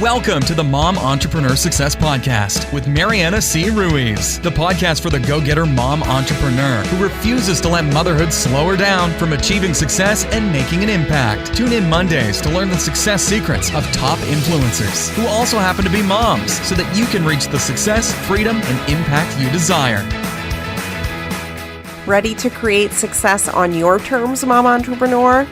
Welcome to the Mom Entrepreneur Success Podcast with Mariana C. Ruiz, the podcast for the go-getter mom entrepreneur who refuses to let motherhood slow her down from achieving success and making an impact. Tune in Mondays to learn the success secrets of top influencers who also happen to be moms so that you can reach the success, freedom, and impact you desire. Ready to create success on your terms, mom entrepreneur?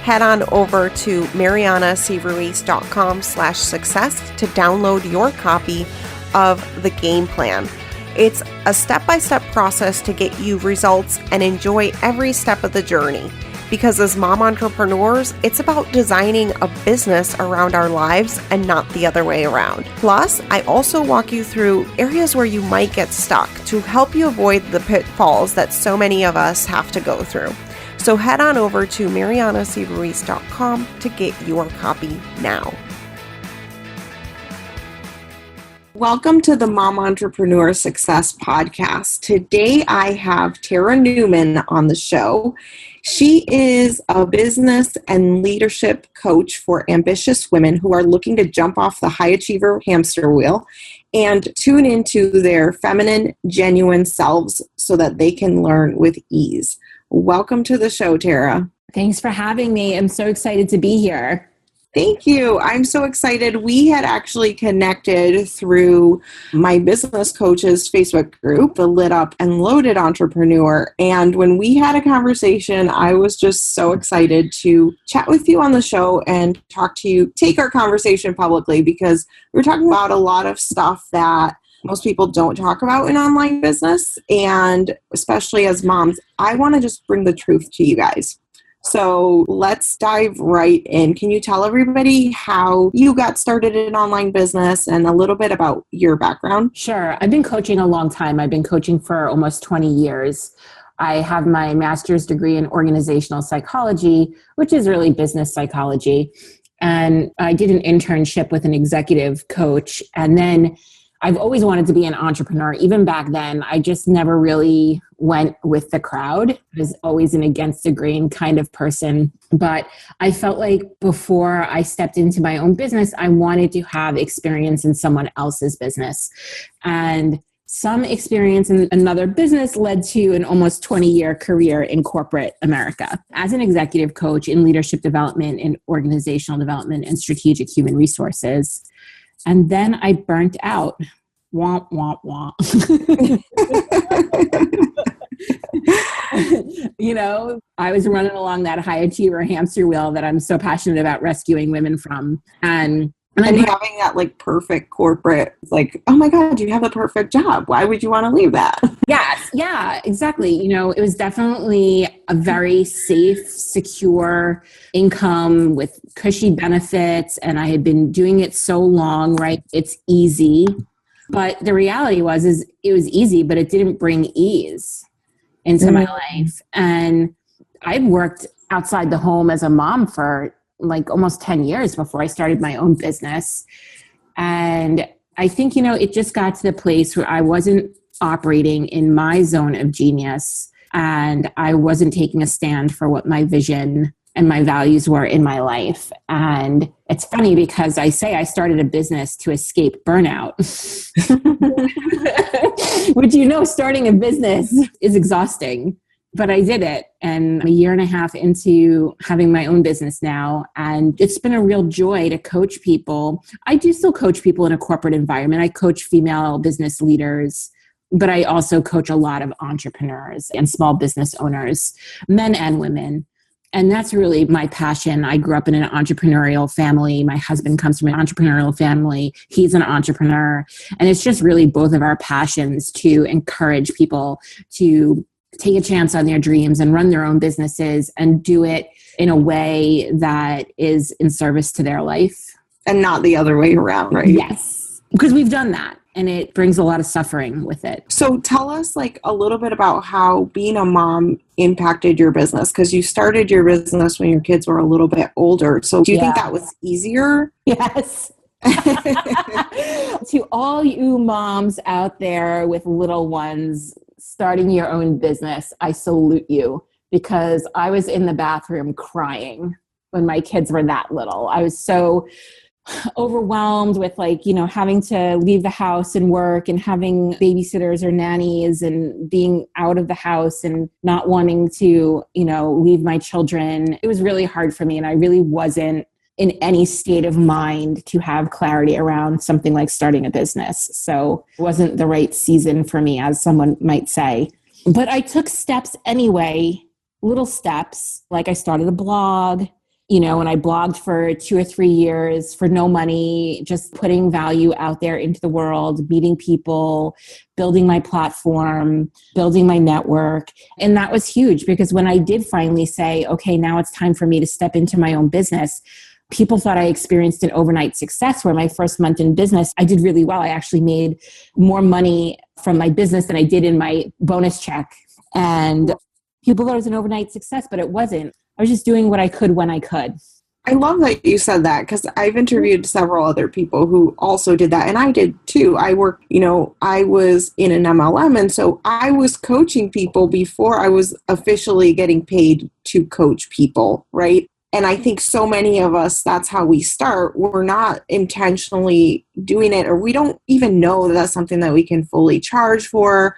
Head on over to marianacruiz.com/success to download your copy of the game plan. It's a step-by-step process to get you results and enjoy every step of the journey. Because as mom entrepreneurs, it's about designing a business around our lives and not the other way around. Plus, I also walk you through areas where you might get stuck to help you avoid the pitfalls that so many of us have to go through. So head on over to marianacruiz.com to get your copy now. Welcome to the Mom Entrepreneur Success Podcast. Today I have Tara Newman on the show. She is a business and leadership coach for ambitious women who are looking to jump off the high achiever hamster wheel and tune into their feminine, genuine selves so that they can learn with ease. Welcome to the show, Tara. Thanks for having me. I'm so excited to be here. Thank you. I'm so excited. We had actually connected through my business coach's Facebook group, the Lit Up and Loaded Entrepreneur. And when we had a conversation, I was just so excited to chat with you on the show and talk to you, take our conversation publicly, because we're talking about a lot of stuff that most people don't talk about in online business. And especially as moms, I want to just bring the truth to you guys. So let's dive right in. Can you tell everybody how you got started in online business and a little bit about your background? Sure. I've been coaching a long time. I've been coaching for almost 20 years. I have my master's degree in organizational psychology, which is really business psychology. And I did an internship with an executive coach. And then I've always wanted to be an entrepreneur. Even back then, I just never really went with the crowd. I was always an against the grain kind of person. But I felt like before I stepped into my own business, I wanted to have experience in someone else's business. And some experience in another business led to an almost 20-year career in corporate America as an executive coach in leadership development and organizational development and strategic human resources. And then I burnt out. Womp, womp, womp. I was running along that high achiever hamster wheel that I'm so passionate about rescuing women from. And having that like perfect corporate, like, oh my God, you have a perfect job. Why would you want to leave that? Yes. Yeah, exactly. It was definitely a very safe, secure income with cushy benefits. And I had been doing it so long, right? It's easy. But the reality is it was easy, but it didn't bring ease into my life. And I'd worked outside the home as a mom for like almost 10 years before I started my own business. And I think, it just got to the place where I wasn't operating in my zone of genius and I wasn't taking a stand for what my vision and my values were in my life. And it's funny because I say I started a business to escape burnout, which, starting a business is exhausting. But I did it, and I'm a year and a half into having my own business now, and it's been a real joy to coach people. I do still coach people in a corporate environment. I coach female business leaders, but I also coach a lot of entrepreneurs and small business owners, men and women. And that's really my passion. I grew up in an entrepreneurial family. My husband comes from an entrepreneurial family. He's an entrepreneur. And it's just really both of our passions to encourage people to take a chance on their dreams and run their own businesses and do it in a way that is in service to their life. And not the other way around, right? Yes, because we've done that and it brings a lot of suffering with it. So tell us like a little bit about how being a mom impacted your business, because you started your business when your kids were a little bit older. So do you think that was easier? Yes. To all you moms out there with little ones starting your own business, I salute you, because I was in the bathroom crying when my kids were that little. I was so overwhelmed with having to leave the house and work and having babysitters or nannies and being out of the house and not wanting to, leave my children. It was really hard for me. And I really wasn't in any state of mind to have clarity around something like starting a business. So it wasn't the right season for me, as someone might say. But I took steps anyway, little steps. Like I started a blog, and I blogged for 2 or 3 years for no money, just putting value out there into the world, meeting people, building my platform, building my network. And that was huge because when I did finally say, okay, now it's time for me to step into my own business, people thought I experienced an overnight success where my first month in business, I did really well. I actually made more money from my business than I did in my bonus check. And people thought it was an overnight success, but it wasn't. I was just doing what I could when I could. I love that you said that because I've interviewed several other people who also did that. And I did too. I worked, I was in an MLM. And so I was coaching people before I was officially getting paid to coach people, right? And I think so many of us, that's how we start. We're not intentionally doing it, or we don't even know that that's something that we can fully charge for,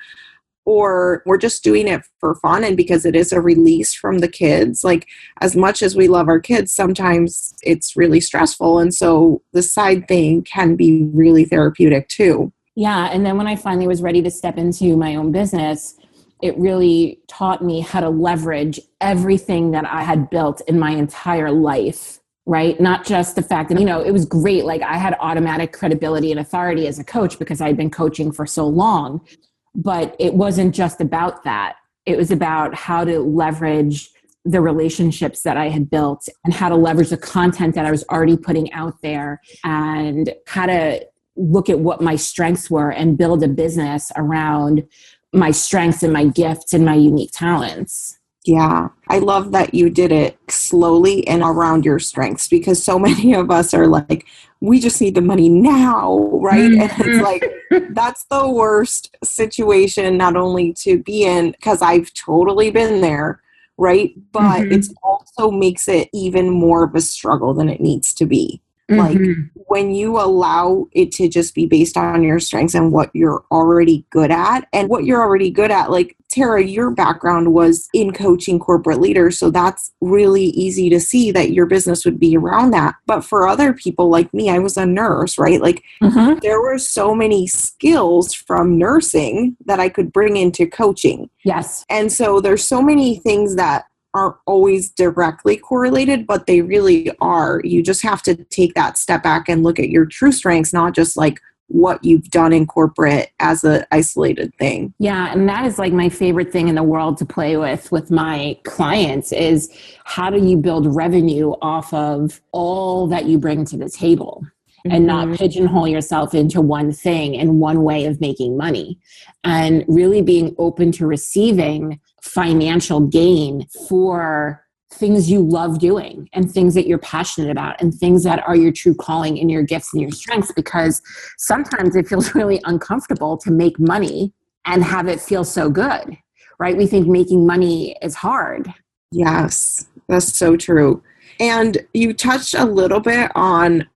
or we're just doing it for fun and because it is a release from the kids. Like, as much as we love our kids, sometimes it's really stressful. And so the side thing can be really therapeutic too. Yeah. And then when I finally was ready to step into my own business, it really taught me how to leverage everything that I had built in my entire life, right? Not just the fact that, it was great. Like, I had automatic credibility and authority as a coach because I'd been coaching for so long. But it wasn't just about that. It was about how to leverage the relationships that I had built and how to leverage the content that I was already putting out there and how to look at what my strengths were and build a business around my strengths and my gifts and my unique talents. Yeah, I love that you did it slowly and around your strengths, because so many of us are like, we just need the money now, right? And it's like, that's the worst situation not only to be in, because I've totally been there, right? But it also makes it even more of a struggle than it needs to be. Like, when you allow it to just be based on your strengths and what you're already good at, like Tara, your background was in coaching corporate leaders. So that's really easy to see that your business would be around that. But for other people like me, I was a nurse, right? Like there were so many skills from nursing that I could bring into coaching. Yes. And so there's so many things that aren't always directly correlated, but they really are. You just have to take that step back and look at your true strengths, not just like what you've done in corporate as an isolated thing. Yeah. And that is like my favorite thing in the world to play with my clients is how do you build revenue off of all that you bring to the table? And not pigeonhole yourself into one thing and one way of making money, and really being open to receiving financial gain for things you love doing and things that you're passionate about and things that are your true calling and your gifts and your strengths, because sometimes it feels really uncomfortable to make money and have it feel so good, right? We think making money is hard. Yes, that's so true. And you touched a little bit on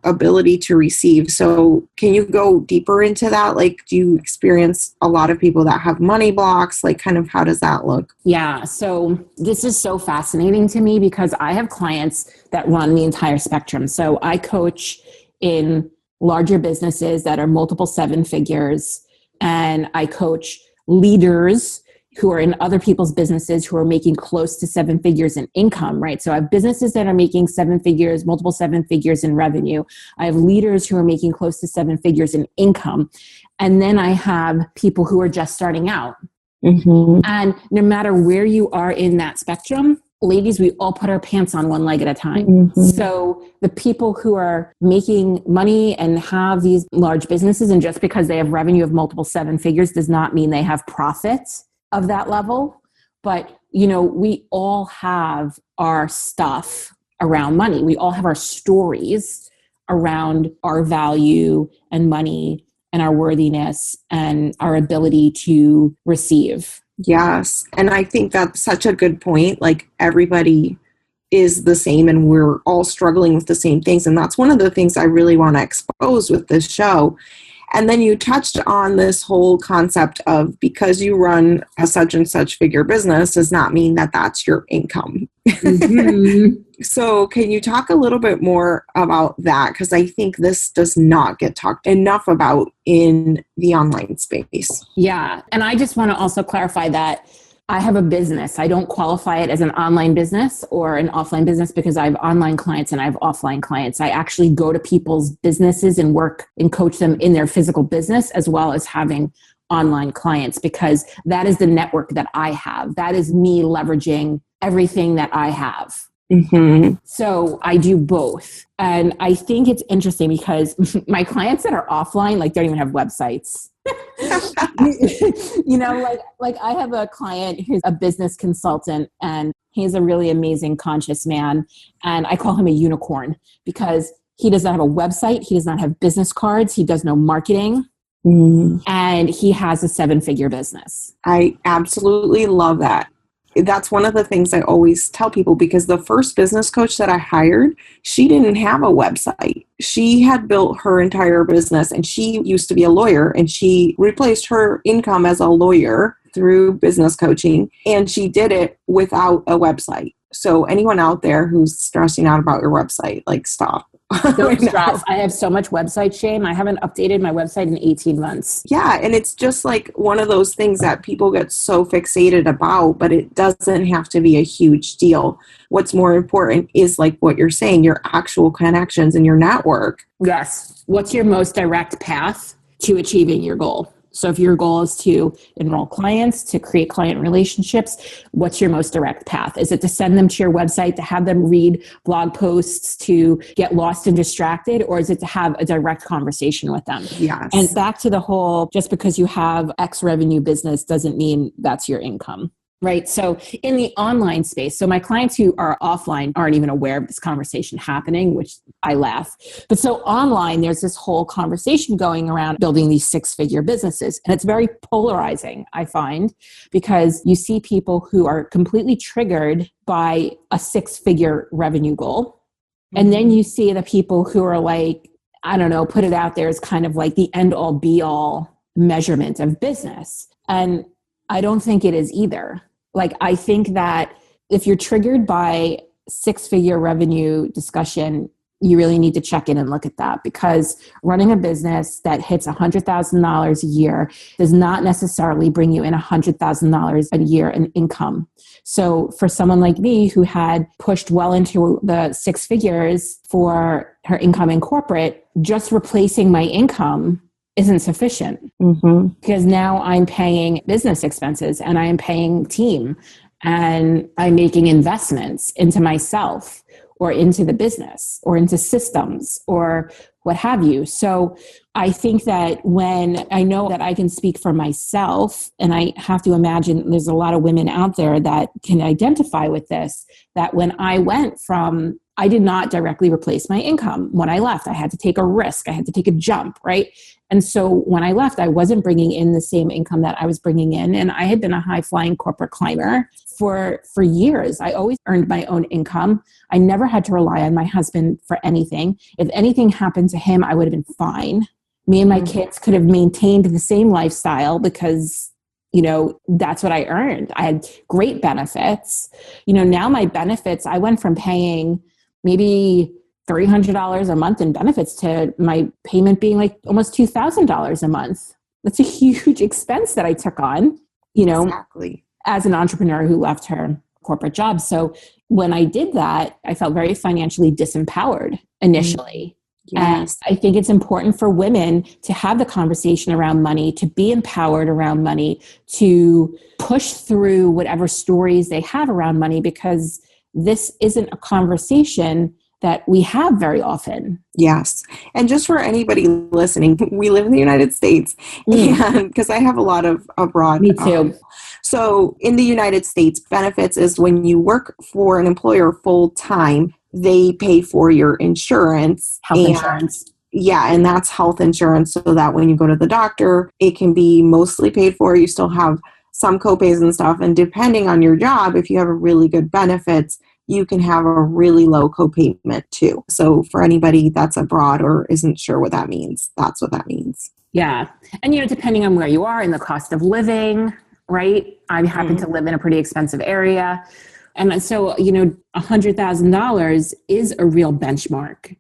ability to receive. So can you go deeper into that? Like, do you experience a lot of people that have money blocks? Like, kind of how does that look? Yeah. So this is so fascinating to me because I have clients that run the entire spectrum. So I coach in larger businesses that are multiple 7 figures, and I coach leaders who are in other people's businesses who are making close to 7 figures in income, right? So I have businesses that are making 7 figures, multiple 7 figures in revenue. I have leaders who are making close to 7 figures in income. And then I have people who are just starting out. And no matter where you are in that spectrum, ladies, we all put our pants on one leg at a time. So the people who are making money and have these large businesses, and just because they have revenue of multiple 7 figures does not mean they have profits of that level. But, we all have our stuff around money. We all have our stories around our value and money and our worthiness and our ability to receive. Yes. And I think that's such a good point. Like, everybody is the same and we're all struggling with the same things. And that's one of the things I really want to expose with this show. And then you touched on this whole concept of because you run a such and such figure business does not mean that that's your income. Mm-hmm. So can you talk a little bit more about that? Because I think this does not get talked enough about in the online space. Yeah. And I just want to also clarify that I have a business. I don't qualify it as an online business or an offline business because I have online clients and I have offline clients. I actually go to people's businesses and work and coach them in their physical business as well as having online clients, because that is the network that I have. That is me leveraging everything that I have. Mm-hmm. So I do both. And I think it's interesting because my clients that are offline, like, don't even have websites. You know, like I have a client who's a business consultant and he's a really amazing conscious man. And I call him a unicorn because he does not have a website. He does not have business cards. He does no marketing. And he has a 7-figure business. I absolutely love that. That's one of the things I always tell people, because the first business coach that I hired, she didn't have a website. She had built her entire business, and she used to be a lawyer, and she replaced her income as a lawyer through business coaching, and she did it without a website. So anyone out there who's stressing out about your website, like, stop. Don't stress. I have so much website shame. I haven't updated my website in 18 months. Yeah. And it's just like one of those things that people get so fixated about, but it doesn't have to be a huge deal. What's more important is, like what you're saying, your actual connections and your network. Yes. What's your most direct path to achieving your goal? So if your goal is to enroll clients, to create client relationships, what's your most direct path? Is it to send them to your website, to have them read blog posts, to get lost and distracted, or is it to have a direct conversation with them? Yes. And back to the whole, just because you have X revenue business doesn't mean that's your income. Right. So in the online space, so my clients who are offline aren't even aware of this conversation happening, which I laugh. But so online, there's this whole conversation going around building these 6-figure businesses. And it's very polarizing, I find, because you see people who are completely triggered by a 6-figure revenue goal. And then you see the people who are like, I don't know, put it out there as kind of like the end all be all measurement of business. And I don't think it is either. Like, I think that if you're triggered by 6-figure revenue discussion, you really need to check in and look at that, because running a business that hits $100,000 a year does not necessarily bring you in $100,000 a year in income. So for someone like me who had pushed well into the 6 figures for her income in corporate, just replacing my income isn't sufficient, because now I'm paying business expenses and I am paying team and I'm making investments into myself or into the business or into systems or what have you. So I think that when I know that I can speak for myself, and I have to imagine there's a lot of women out there that can identify with this, that when I went from, I did not directly replace my income. When I left, I had to take a risk. I had to take a jump, right? And so when I left, I wasn't bringing in the same income that I was bringing in. And I had been a high-flying corporate climber for years. I always earned my own income. I never had to rely on my husband for anything. If anything happened to him, I would have been fine. Me and my kids could have maintained the same lifestyle because, you know, that's what I earned. I had great benefits. You know, now my benefits, I went from paying maybe $300 a month in benefits to my payment being like almost $2,000 a month. That's a huge expense that I took on, you know, exactly, as an entrepreneur who left her corporate job. So when I did that, I felt very financially disempowered initially. Yes. And I think it's important for women to have the conversation around money, to be empowered around money, to push through whatever stories they have around money, because this isn't a conversation that we have very often. Yes. And just for anybody listening, we live in the United States, and because I have a lot of abroad. Me too. So in the United States, benefits is when you work for an employer full time, they pay for your insurance. Health insurance. Yeah, and that's health insurance, so that when you go to the doctor, it can be mostly paid for. You still have some copays and stuff. And depending on your job, if you have a really good benefits, you can have a really low copayment too. So for anybody that's abroad or isn't sure what that means, that's what that means. Yeah. And, depending on where you are and the cost of living, right? I happen to live in a pretty expensive area. And so, $100,000 is a real benchmark.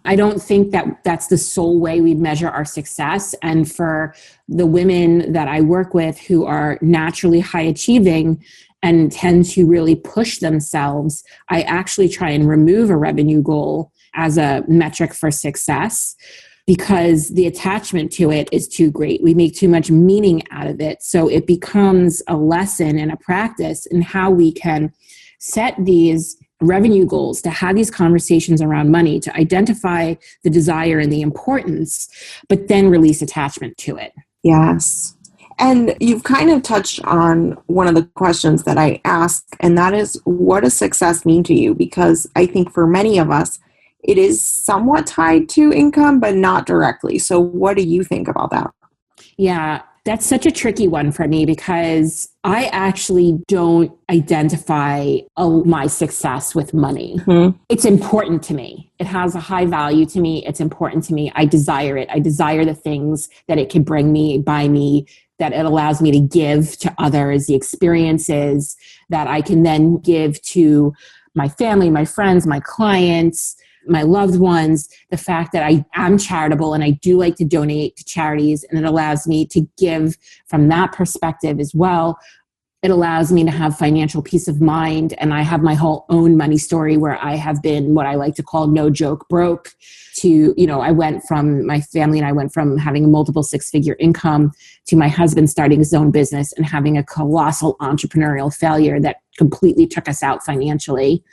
I don't think that that's the sole way we measure our success. And for the women that I work with who are naturally high achieving and tend to really push themselves, I actually try and remove a revenue goal as a metric for success, because the attachment to it is too great. We make too much meaning out of it. So it becomes a lesson and a practice in how we can set these revenue goals, to have these conversations around money, to identify the desire and the importance, but then release attachment to it. Yes. And you've kind of touched on one of the questions that I ask, and that is, what does success mean to you? Because I think for many of us, it is somewhat tied to income, but not directly. So what do you think about that? Yeah, that's such a tricky one for me, because I actually don't identify my success with money. It's important to me. It has a high value to me. It's important to me. I desire it. I desire the things that it can bring me, buy me, that it allows me to give to others, the experiences that I can then give to my family, my friends, my clients, my loved ones, the fact that I am charitable and I do like to donate to charities, and it allows me to give from that perspective as well. It allows me to have financial peace of mind, and I have my whole own money story where I have been what I like to call no joke broke to, I went from my family, and I went from having a multiple six-figure income to my husband starting his own business and having a colossal entrepreneurial failure that completely took us out financially,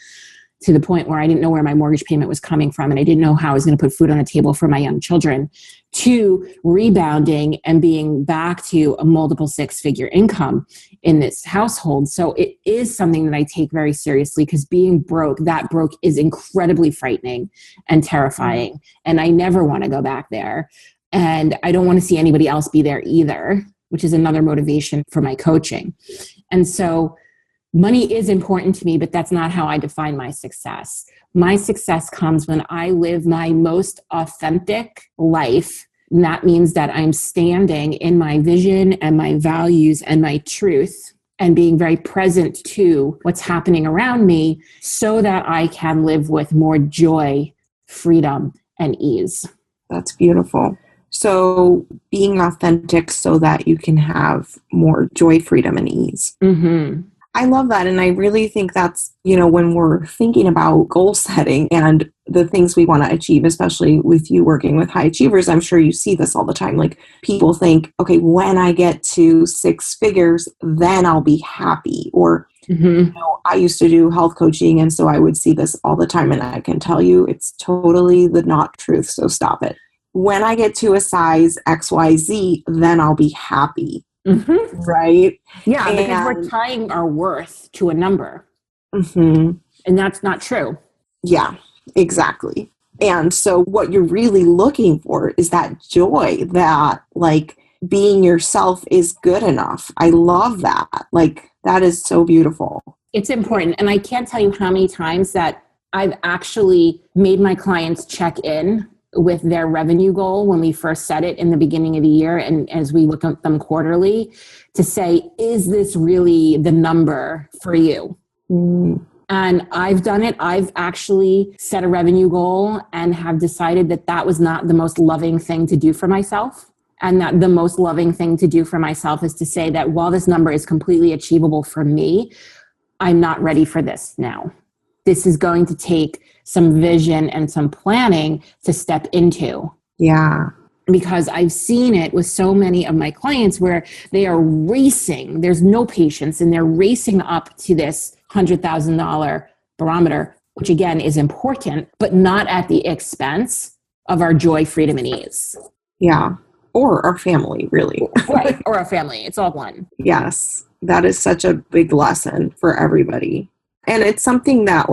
to the point where I didn't know where my mortgage payment was coming from, and I didn't know how I was going to put food on the table for my young children, to rebounding and being back to a multiple six-figure income in this household. So it is something that I take very seriously, because being broke is incredibly frightening and terrifying. And I never want to go back there. And I don't want to see anybody else be there either, which is another motivation for my coaching. And so money is important to me, but that's not how I define my success. My success comes when I live my most authentic life. And that means that I'm standing in my vision and my values and my truth, and being very present to what's happening around me, so that I can live with more joy, freedom, and ease. That's beautiful. So being authentic so that you can have more joy, freedom, and ease. I love that. And I really think that's, when we're thinking about goal setting and the things we want to achieve, especially with you working with high achievers, I'm sure you see this all the time. Like, people think, okay, when I get to six figures, then I'll be happy. Or, I used to do health coaching, and so I would see this all the time. And I can tell you it's totally the not truth. So stop it. When I get to a size XYZ, then I'll be happy. Right? Yeah, because we're tying our worth to a number. And that's not true. Yeah, exactly. And so what you're really looking for is that joy, that like being yourself is good enough. I love that. Like, that is so beautiful. It's important. And I can't tell you how many times that I've actually made my clients check in with their revenue goal when we first set it in the beginning of the year, and as we look at them quarterly, to say, is this really the number for you? And I've done it. I've actually set a revenue goal and have decided that that was not the most loving thing to do for myself. And that the most loving thing to do for myself is to say that while this number is completely achievable for me, I'm not ready for this now. This is going to take some vision and some planning to step into. Yeah. Because I've seen it with so many of my clients where they are racing. There's no patience, and they're racing up to this $100,000 barometer, which again is important, but not at the expense of our joy, freedom, and ease. Yeah. Or our family, really. Right. Or our family. It's all one. Yes. That is such a big lesson for everybody. And it's something that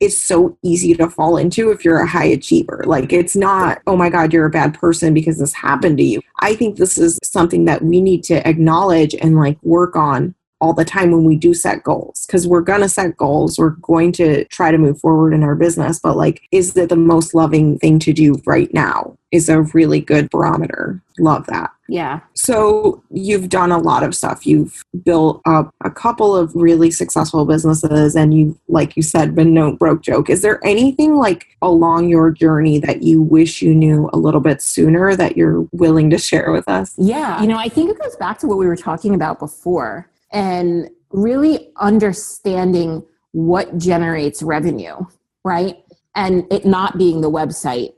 it's so easy to fall into if you're a high achiever. Like, it's not, oh my God, you're a bad person because this happened to you. I think this is something that we need to acknowledge and work on all the time when we do set goals, because we're going to set goals. We're going to try to move forward in our business. But like, is it the most loving thing to do right now is a really good barometer. Love that. Yeah. So you've done a lot of stuff. You've built up a couple of really successful businesses, and you've, like you said, been no broke joke. Is there anything like along your journey that you wish you knew a little bit sooner that you're willing to share with us? Yeah. I think it goes back to what we were talking about before, and really understanding what generates revenue, right? And it not being the website,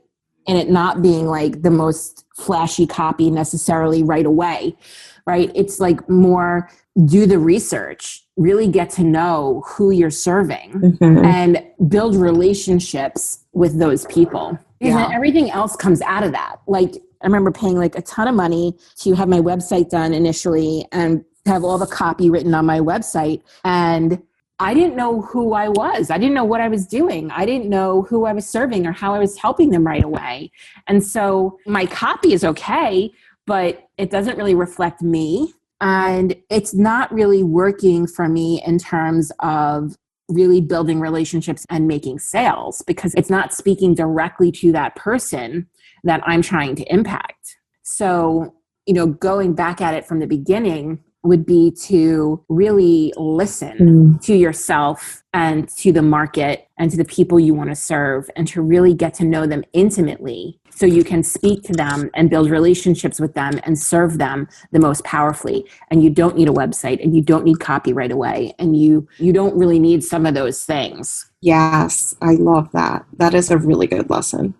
and it not being like the most flashy copy necessarily right away, right? It's like more do the research, really get to know who you're serving and build relationships with those people. And then everything else comes out of that. Like I remember paying like a ton of money to have my website done initially and have all the copy written on my website. And I didn't know who I was. I didn't know what I was doing. I didn't know who I was serving or how I was helping them right away. And so my copy is okay, but it doesn't really reflect me. And it's not really working for me in terms of really building relationships and making sales, because it's not speaking directly to that person that I'm trying to impact. So, going back at it from the beginning would be to really listen to yourself and to the market and to the people you want to serve, and to really get to know them intimately so you can speak to them and build relationships with them and serve them the most powerfully. And you don't need a website, and you don't need copy right away, and you don't really need some of those things. Yes, I love that. That is a really good lesson.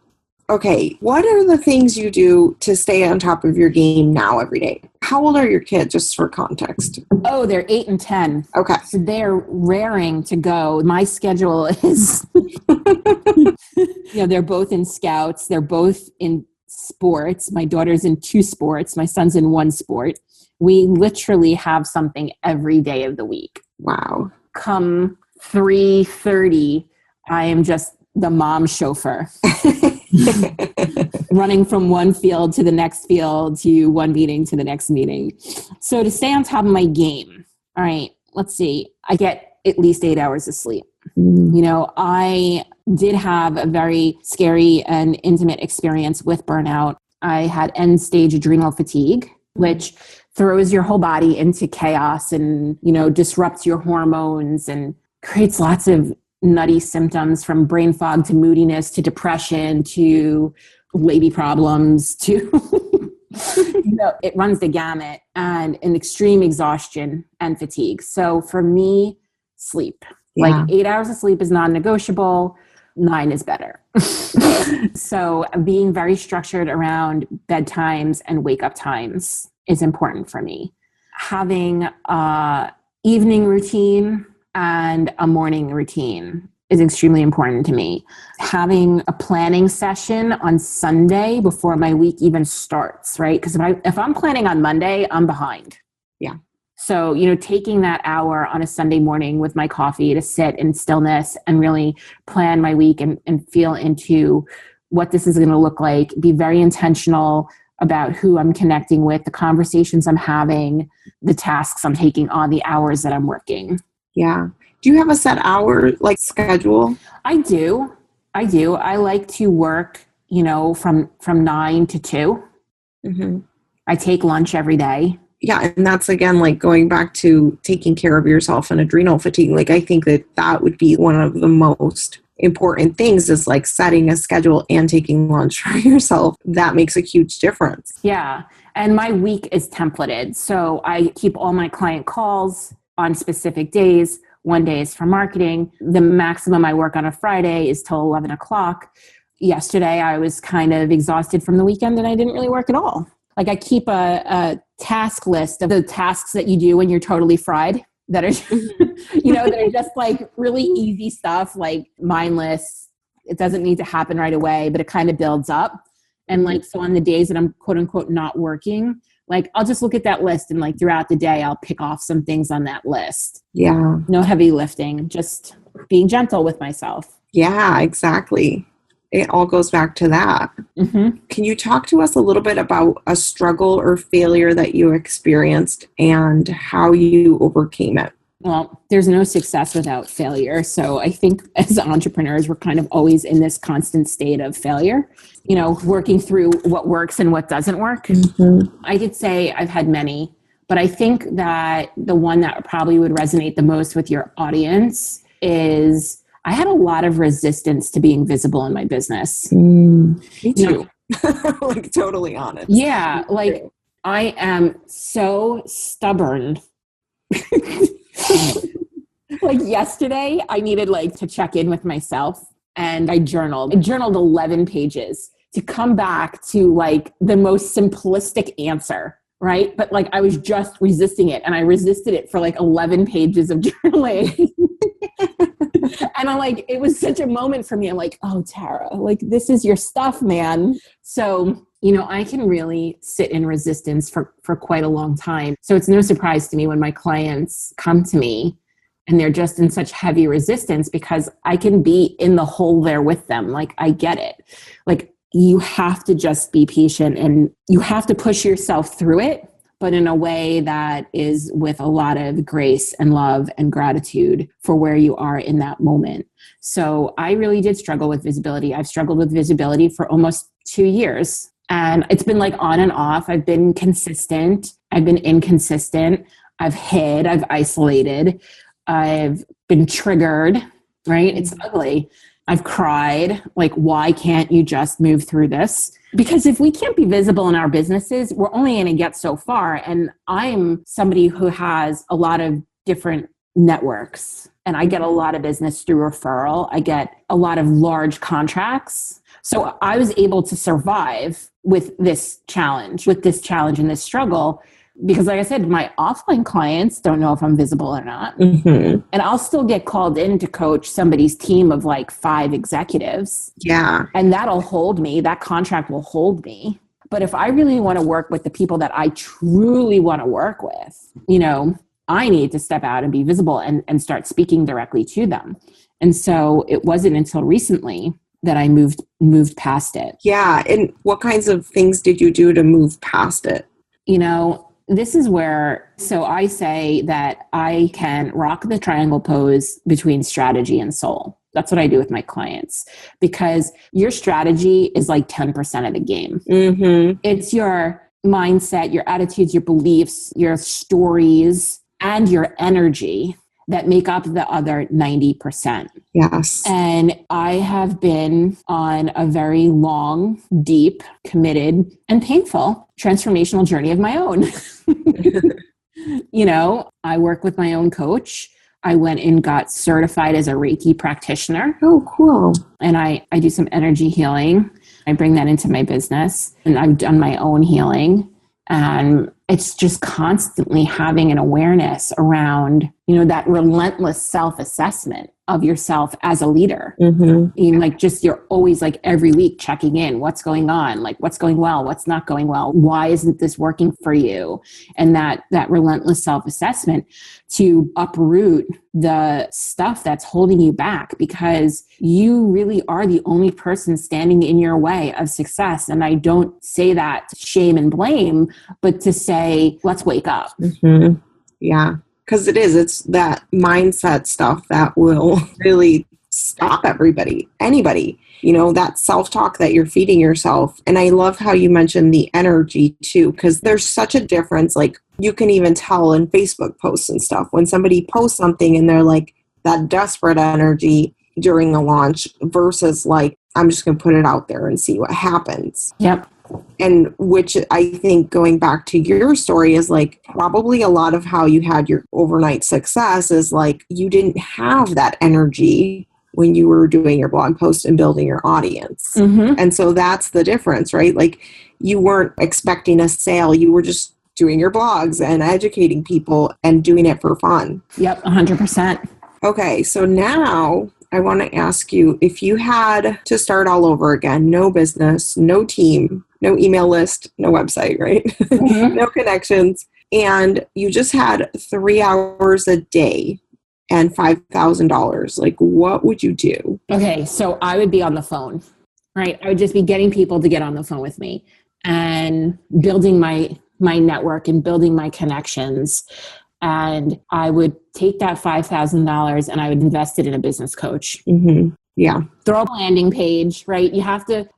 Okay, what are the things you do to stay on top of your game now every day? How old are your kids, just for context? Oh, they're 8 and 10. Okay. So they're raring to go. My schedule is, they're both in scouts. They're both in sports. My daughter's in 2 sports. My son's in 1 sport. We literally have something every day of the week. Wow. Come 3:30, I am just the mom chauffeur. Running from one field to the next field to one meeting to the next meeting. So to stay on top of my game, all right, let's see. I get at least 8 hours of sleep. I did have a very scary and intimate experience with burnout. I had end-stage adrenal fatigue, which throws your whole body into chaos and, disrupts your hormones and creates lots of nutty symptoms, from brain fog to moodiness to depression to lady problems to, it runs the gamut, and an extreme exhaustion and fatigue. So for me, sleep, like 8 hours of sleep is non-negotiable. 9 is better. So being very structured around bedtimes and wake up times is important for me. Having a evening routine and a morning routine is extremely important to me. Having a planning session on Sunday before my week even starts, right? Because if I'm planning on Monday, I'm behind. Yeah. So, taking that hour on a Sunday morning with my coffee to sit in stillness and really plan my week and feel into what this is going to look like, be very intentional about who I'm connecting with, the conversations I'm having, the tasks I'm taking on, the hours that I'm working. Yeah. Do you have a set hour schedule? I do. I like to work, from 9 to 2. Mm-hmm. I take lunch every day. Yeah. And that's, again, going back to taking care of yourself and adrenal fatigue. I think that would be one of the most important things, is setting a schedule and taking lunch for yourself. That makes a huge difference. Yeah. And my week is templated. So I keep all my client calls on specific days. One day is for marketing. The maximum I work on a Friday is till 11 o'clock. Yesterday, I was kind of exhausted from the weekend and I didn't really work at all. I keep a task list of the tasks that you do when you're totally fried, that are, that are just really easy stuff, mindless. It doesn't need to happen right away, but it kind of builds up. And so on the days that I'm quote unquote not working, I'll just look at that list and throughout the day, I'll pick off some things on that list. Yeah. No heavy lifting, just being gentle with myself. Yeah, exactly. it all goes back to that. Mm-hmm. Can you talk to us a little bit about a struggle or failure that you experienced and how you overcame it? Well, there's no success without failure. So I think as entrepreneurs, we're kind of always in this constant state of failure, working through what works and what doesn't work. Mm-hmm. I could say I've had many, but I think that the one that probably would resonate the most with your audience is I had a lot of resistance to being visible in my business. Me too. Like totally honest. Yeah. Like I am so stubborn. Like yesterday, I needed to check in with myself and I journaled. I journaled 11 pages to come back to the most simplistic answer, right? But I was just resisting it and I resisted it for 11 pages of journaling. And it was such a moment for me. I'm like, oh, Tara, this is your stuff, man. So, I can really sit in resistance for quite a long time. So it's no surprise to me when my clients come to me and they're just in such heavy resistance because I can be in the hole there with them. I get it. You have to just be patient and you have to push yourself through it, but in a way that is with a lot of grace and love and gratitude for where you are in that moment. So I really did struggle with visibility. I've struggled with visibility for almost 2 years. And it's been on and off. I've been consistent. I've been inconsistent. I've hid. I've isolated. I've been triggered, right? It's ugly. I've cried. Why can't you just move through this? Because if we can't be visible in our businesses, we're only going to get so far. And I'm somebody who has a lot of different networks and I get a lot of business through referral. I get a lot of large contracts. So I was able to survive with this challenge and this struggle because like I said, my offline clients don't know if I'm visible or not. Mm-hmm. And I'll still get called in to coach somebody's team of 5 executives. Yeah. And that'll hold me. That contract will hold me. But if I really want to work with the people that I truly want to work with, I need to step out and be visible and start speaking directly to them. And so it wasn't until recently that I moved past it. Yeah. And what kinds of things did you do to move past it? This is where, so I say that I can rock the triangle pose between strategy and soul. That's what I do with my clients because your strategy is 10% of the game. Mm-hmm. It's your mindset, your attitudes, your beliefs, your stories, and your energy that make up the other 90%. Yes. And I have been on a very long, deep, committed, and painful transformational journey of my own. I work with my own coach. I went and got certified as a Reiki practitioner. Oh, cool. And I do some energy healing. I bring that into my business and I've done my own healing. And it's just constantly having an awareness around, that relentless self-assessment of yourself as a leader. Mm-hmm. You're always every week checking in, what's going on, what's going well, what's not going well, why isn't this working for you? And that relentless self-assessment to uproot the stuff that's holding you back because you really are the only person standing in your way of success. And I don't say that to shame and blame, but to say, let's wake up. Mm-hmm. Yeah. Because it's that mindset stuff that will really stop anybody, that self-talk that you're feeding yourself. And I love how you mentioned the energy too, because there's such a difference. You can even tell in Facebook posts and stuff when somebody posts something and they're that desperate energy during the launch versus I'm just going to put it out there and see what happens. Yep. And which I think going back to your story is probably a lot of how you had your overnight success is you didn't have that energy when you were doing your blog post and building your audience. Mm-hmm. And so that's the difference, right? You weren't expecting a sale. You were just doing your blogs and educating people and doing it for fun. Yep. 100%. Okay. So now I want to ask you, if you had to start all over again, no business, no team, no email list, no website, right? Mm-hmm. No connections, and you just had 3 hours a day and $5,000, what would you do? Okay. So I would be on the phone. right? I would just be getting people to get on the phone with me and building my network and building my connections. And I would take that $5,000 and I would invest it in a business coach. Mm-hmm. Yeah. Throw up a landing page, right?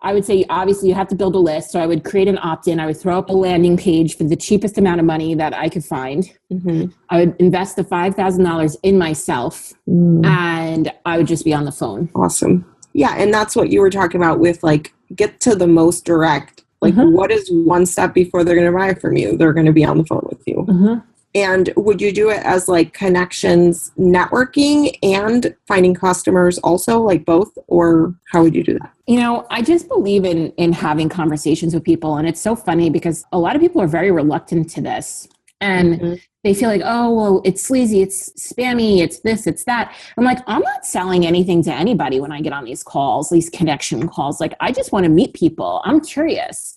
I would say, obviously you have to build a list. So I would create an opt-in. I would throw up a landing page for the cheapest amount of money that I could find. Mm-hmm. I would invest the $5,000 in myself and I would just be on the phone. Awesome. Yeah. And that's what you were talking about with like, get to the most direct. Like what is one step before they're going to buy from you? They're going to be on the phone with you. Mm-hmm. And would you do it as like connections, networking, and finding customers also, like both? Or how would you do that? You know, I just believe in having conversations with people. And it's so funny because a lot of people are very reluctant to this. And they feel like, oh, well, it's sleazy, it's spammy, it's this, it's that. I'm like, I'm not selling anything to anybody when I get on these calls, these connection calls. Like, I just want to meet people. I'm curious.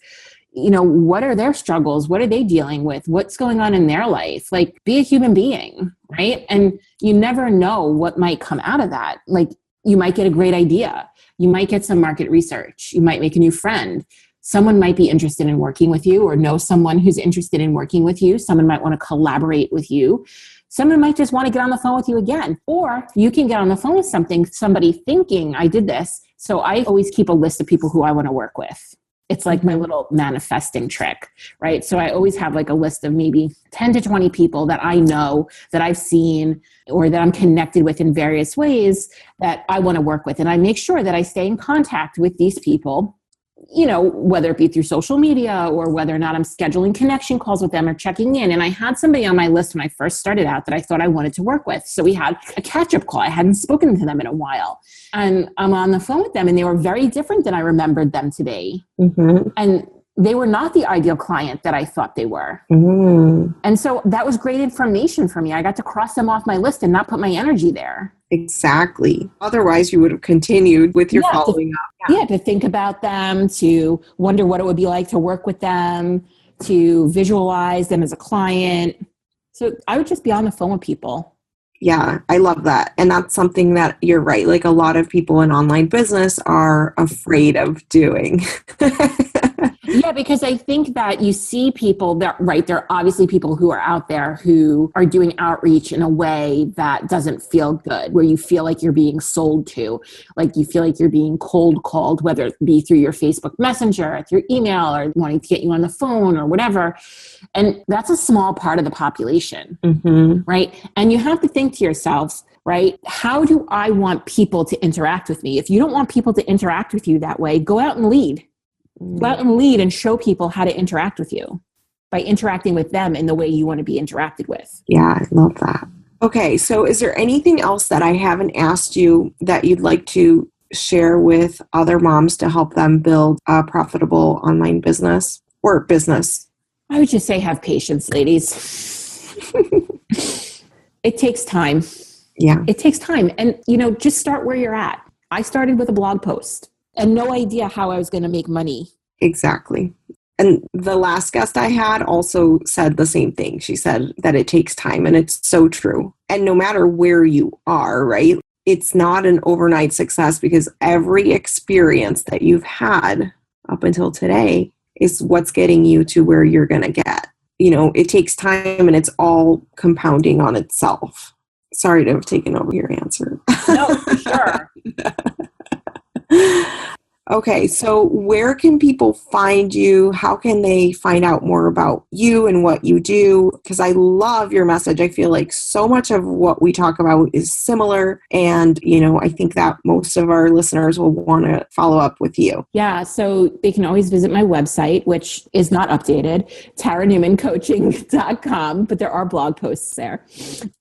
You know, what are their struggles? What are they dealing with? What's going on in their life? Like, be a human being, right? And you never know what might come out of that. Like, you might get a great idea. You might get some market research. You might make a new friend. Someone might be interested in working with you or know someone who's interested in working with you. Someone might want to collaborate with you. Someone might just want to get on the phone with you again. Or you can get on the phone with somebody thinking, I did this. So I always keep a list of people who I want to work with. It's like my little manifesting trick, right? So I always have like a list of maybe 10 to 20 people that I know, that I've seen, or that I'm connected with in various ways that I want to work with. And I make sure that I stay in contact with these people, you know, whether it be through social media or whether or not I'm scheduling connection calls with them or checking in. And I had somebody on my list when I first started out that I thought I wanted to work with. So we had a catch-up call. I hadn't spoken to them in a while. And I'm on the phone with them and they were very different than I remembered them to be. Mm-hmm. And they were not the ideal client that I thought they were. Mm. And so that was great information for me. I got to cross them off my list and not put my energy there. Exactly. Otherwise, you would have continued with your following up. Yeah, to think about them, to wonder what it would be like to work with them, to visualize them as a client. So I would just be on the phone with people. Yeah, I love that. And that's something that you're right. Like a lot of people in online business are afraid of doing. Yeah, because I think that you see people that, right, there are obviously people who are out there who are doing outreach in a way that doesn't feel good, where you feel like you're being sold to, like you feel like you're being cold called, whether it be through your Facebook Messenger, or through email, or wanting to get you on the phone or whatever. And that's a small part of the population, right? And you have to think to yourselves, right? How do I want people to interact with me? If you don't want people to interact with you that way, go out and lead. Go out and lead and show people how to interact with you by interacting with them in the way you want to be interacted with. Yeah, I love that. Okay, so is there anything else that I haven't asked you that you'd like to share with other moms to help them build a profitable online business or business? I would just say have patience, ladies. It takes time. Yeah. It takes time. And, you know, just start where you're at. I started with a blog post and no idea how I was going to make money. Exactly. And the last guest I had also said the same thing. She said that it takes time, and it's so true. And no matter where you are, right? It's not an overnight success, because every experience that you've had up until today is what's getting you to where you're going to get. You know, it takes time, and it's all compounding on itself. Sorry to have taken over your answer. No, for sure. Okay, so where can people find you? How can they find out more about you and what you do? Because I love your message. I feel like so much of what we talk about is similar. And, you know, I think that most of our listeners will want to follow up with you. Yeah, so they can always visit my website, which is not updated, taranewmancoaching.com, but there are blog posts there.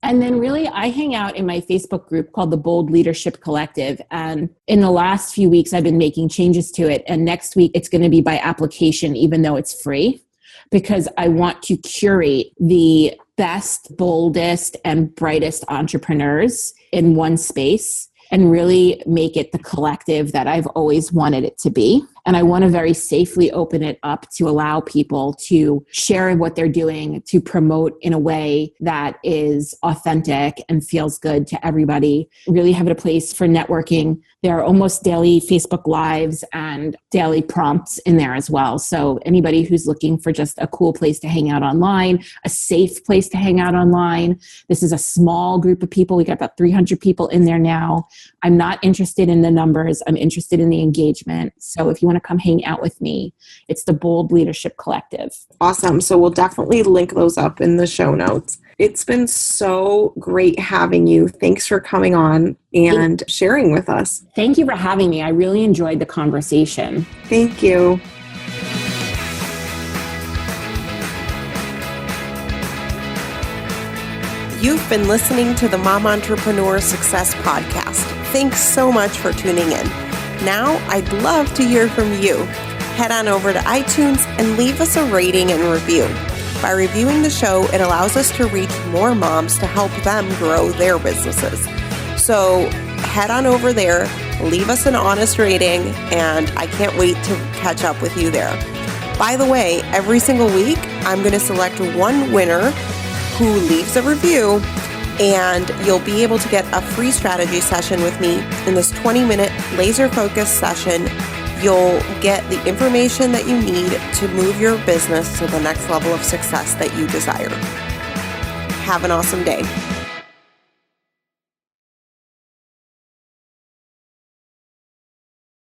And then really, I hang out in my Facebook group called the Bold Leadership Collective. And in the last few weeks, I've been making changes to it. And next week, it's going to be by application, even though it's free, because I want to curate the best, boldest, and brightest entrepreneurs in one space and really make it the collective that I've always wanted it to be. And I want to very safely open it up to allow people to share what they're doing, to promote in a way that is authentic and feels good to everybody. Really have it a place for networking. There are almost daily Facebook Lives and daily prompts in there as well. So anybody who's looking for just a cool place to hang out online, a safe place to hang out online. This is a small group of people. We got about 300 people in there now. I'm not interested in the numbers. I'm interested in the engagement. So if you want to come hang out with me, it's the Bold Leadership Collective. Awesome. So we'll definitely link those up in the show notes. It's been so great having you. Thanks for coming on and sharing with us. Thank you for having me. I really enjoyed the conversation. Thank you. You've been listening to the Mom Entrepreneur Success Podcast. Thanks so much for tuning in. Now, I'd love to hear from you. Head on over to iTunes and leave us a rating and review. By reviewing the show, it allows us to reach more moms to help them grow their businesses. So head on over there, leave us an honest rating, and I can't wait to catch up with you there. By the way, every single week, I'm going to select one winner who leaves a review, and you'll be able to get a free strategy session with me in this 20-minute laser-focused session. You'll get the information that you need to move your business to the next level of success that you desire. Have an awesome day.